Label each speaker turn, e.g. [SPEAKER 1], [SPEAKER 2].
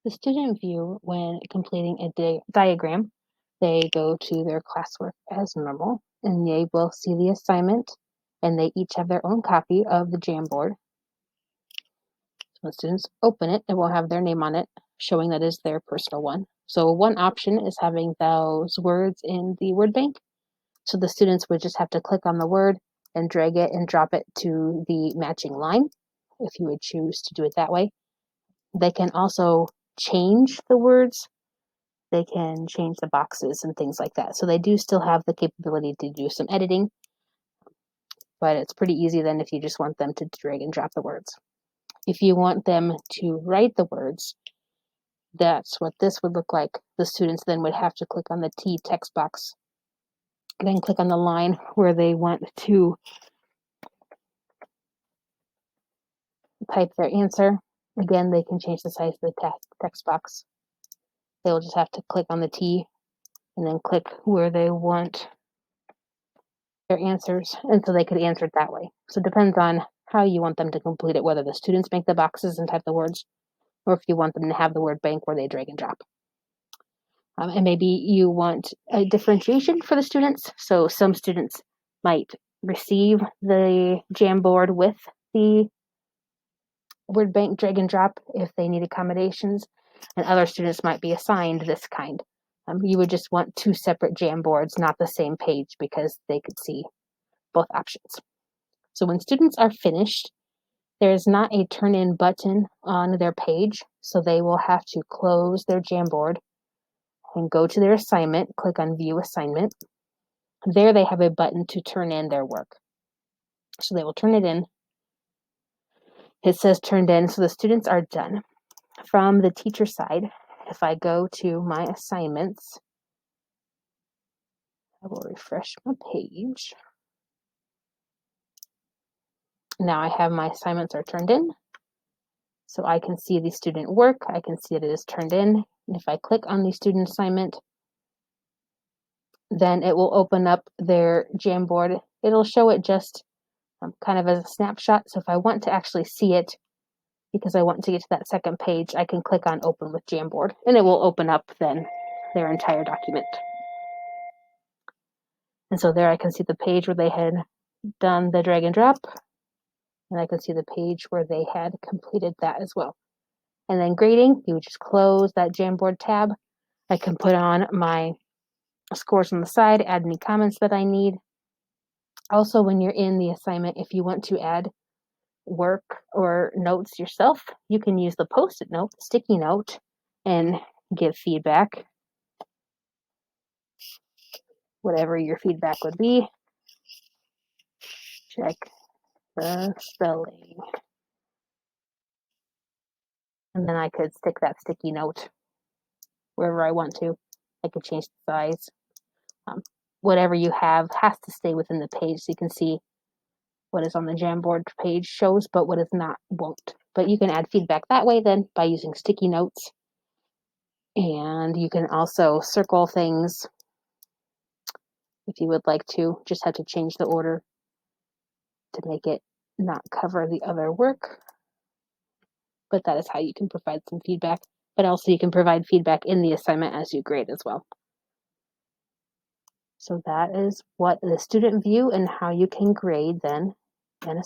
[SPEAKER 1] The student view, when completing a diagram, they go to their classwork as normal, and they will see the assignment, and they each have their own copy of the Jamboard. So when students open it, it will have their name on it, showing that is their personal one. So one option is having those words in the word bank. So the students would just have to click on the word and drag it and drop it to the matching line, if you would choose to do it that way. They can also change the words. They can change the boxes and things like that. So they do still have the capability to do some editing, but it's pretty easy then if you just want them to drag and drop the words. If you want them to write the words, that's what this would look like. The students then would have to click on the T text box, then click on the line where they want to type their answer. Again, they can change the size of the text box. They will just have to click on the T and then click where they want their answers, and so they could answer it that way. So it depends on how you want them to complete it, whether the students make the boxes and type the words, or if you want them to have the word bank where they drag and drop. And maybe you want a differentiation for the students. So some students might receive the Jamboard with the word bank drag and drop if they need accommodations, and other students might be assigned this kind. You would just want two separate Jamboards, not the same page, because they could see both options. So when students are finished, there is not a turn in button on their page, so they will have to close their Jamboard and go to their assignment, click on View Assignment. There they have a button to turn in their work. So they will turn it in. It says turned in, so the students are done. From the teacher side, if I go to my assignments, I will refresh my page. Now I have my assignments are turned in. So I can see the student work. I can see that it is turned in. And if I click on the student assignment, then it will open up their Jamboard. It'll show it just kind of as a snapshot. So if I want to actually see it, because I want to get to that second page, I can click on Open with Jamboard, and it will open up then their entire document. And so there I can see the page where they had done the drag and drop, and I can see the page where they had completed that as well. And then grading, you would just close that Jamboard tab. I can put on my scores on the side, add any comments that I need. Also, when you're in the assignment, if you want to add work or notes yourself, you can use the post-it note, sticky note, and give feedback. Whatever your feedback would be. Check the spelling. And then I could stick that sticky note wherever I want to. I could change the size. Whatever you have has to stay within the page, so you can see what is on the Jamboard page shows, but what is not won't. But you can add feedback that way then by using sticky notes. And you can also circle things if you would like to. Just have to change the order to make it not cover the other work. But that is how you can provide some feedback. But also you can provide feedback in the assignment as you grade as well. So that is what the student view and how you can grade then in a